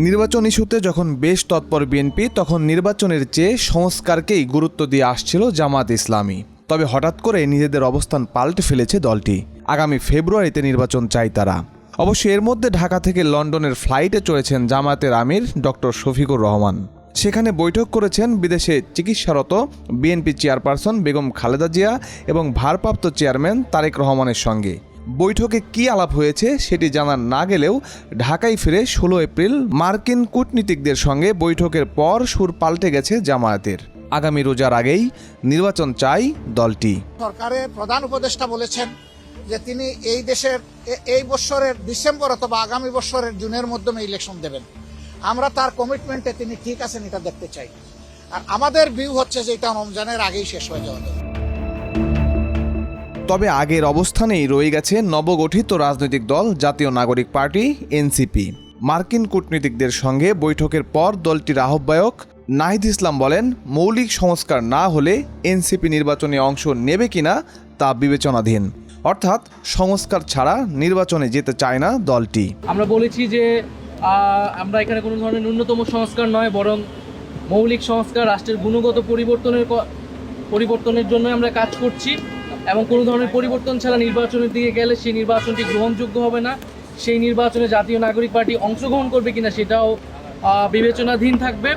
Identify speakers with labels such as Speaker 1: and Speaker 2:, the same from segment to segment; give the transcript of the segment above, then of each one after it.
Speaker 1: নির্বাচন ইস্যুতে যখন বেশ তৎপর বিএনপি, তখন নির্বাচনের চেয়ে সংস্কারকেই গুরুত্ব দিয়ে আসছিল জামায়াত ইসলামী। তবে হঠাৎ করে নিজেদের অবস্থান পাল্টে ফেলেছে দলটি। আগামী ফেব্রুয়ারিতে নির্বাচন চাই তারা। অবশ্য এর মধ্যে ঢাকা থেকে লন্ডনের ফ্লাইটে চড়েছেন জামায়াতের আমির ডক্টর শফিকুর রহমান। সেখানে বৈঠক করেছেন বিদেশে চিকিৎসারত বিএনপি চেয়ারপারসন বেগম খালেদা জিয়া এবং ভারপ্রাপ্ত চেয়ারম্যান তারেক রহমানের সঙ্গে। বৈঠকে কী আলাপ হয়েছে সেটি জানা না গেলেও ঢাকায় ফিরে 16 এপ্রিল মার্কিন কূটনীতিকদের সঙ্গে বৈঠকের পর সুর পাল্টে গেছে জামায়াতের। আগামী রোজার আগেই নির্বাচন চাই দলটি।
Speaker 2: সরকারের প্রধান উপদেষ্টা বলেছেন যে তিনি এই দেশের এই বছরের ডিসেম্বর অথবা আগামী বছরের জুনের মধ্যে ইলেকশন দেবেন। আমরা তার কমিটমেন্টে তিনি ঠিক আছেন এটা দেখতে চাই। আর আমাদের ভিউ হচ্ছে যে এটা রমজানের আগেই শেষ হয়ে যাওয়া দরকার।
Speaker 1: তবে আগের অবস্থানেই রয়ে গেছে নবগঠিত রাজনৈতিক দল জাতীয় নাগরিক পার্টি এনসিপি। মার্কিন কূটনীতিকদের সঙ্গে বৈঠকের পর দলটির আহ্বায়ক নাহিদ ইসলাম বলেন, মৌলিক সংস্কার না হলে এনসিপি নির্বাচনে অংশ নেবে কিনা তা বিবেচনাধীন। অর্থাৎ সংস্কার ছাড়া নির্বাচনে যেতে চায় না দলটি।
Speaker 3: আমরা বলেছি যে আমরা এখানে কোনো ধরনের ন্যূনতম সংস্কার নয়, বরং মৌলিক সংস্কার, রাষ্ট্রের গুণগত পরিবর্তনের জন্য আমরা কাজ করছি এবং কোনো ধরনের পরিবর্তন ছাড়া নির্বাচনের দিকে গেলে সেই নির্বাচনটি গ্রহণযোগ্য হবে না। সেই নির্বাচনে জাতীয় নাগরিক পার্টি অংশগ্রহণ করবে কিনা সেটাও বিবেচনাধীন থাকবে।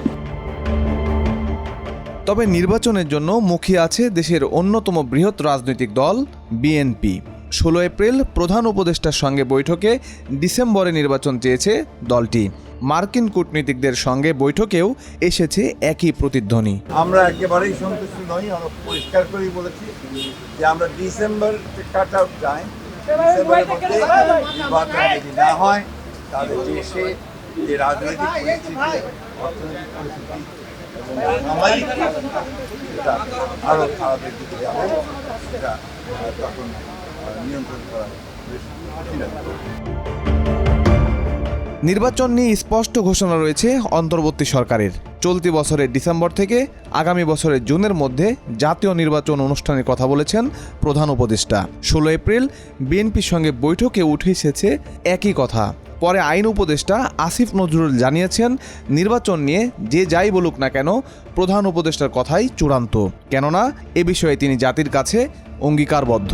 Speaker 1: তবে নির্বাচনের জন্য মুখিয়ে আছে দেশের অন্যতম বৃহৎ রাজনৈতিক দল বিএনপি। 16 এপ্রিল প্রধান উপদেষ্টার সঙ্গে বৈঠকে ডিসেম্বরে নির্বাচন চেয়েছে দলটি। মার্কিন কূটনীতিকদের সঙ্গে বৈঠকেও এসেছে একই প্রতিধ্বনি।
Speaker 4: আমরা একেবারেই সন্তুষ্ট নই। আমরা পরিষ্কার করেই বলেছি যে আমরা ডিসেম্বর কাট আউট চাই। ডিসেম্বরের মধ্যে নির্বাচন যদি না হয় তাহলে দেশে যে রাজনৈতিক পরিস্থিতি, অর্থনৈতিক পরিস্থিতি এবং সামাজিক সেটা আরও খারাপের দিকে যাবে। সেটা তখন নিয়ন্ত্রণ করা বেশ কঠিন হবে।
Speaker 1: নির্বাচন নিয়ে স্পষ্ট ঘোষণা রয়েছে অন্তর্বর্তী সরকারের। চলতি বছরের ডিসেম্বর থেকে আগামী বছরের জুনের মধ্যে জাতীয় নির্বাচন অনুষ্ঠানের কথা বলেছেন প্রধান উপদেষ্টা। 16 এপ্রিল বিএনপির সঙ্গে বৈঠকে উঠে এসেছে একই কথা। পরে আইন উপদেষ্টা আসিফ নজরুল জানিয়েছেন, নির্বাচন নিয়ে যে যাই বলুক না কেন প্রধান উপদেষ্টার কথাই চূড়ান্ত, কেননা এ বিষয়ে তিনি জাতির কাছে অঙ্গীকারবদ্ধ।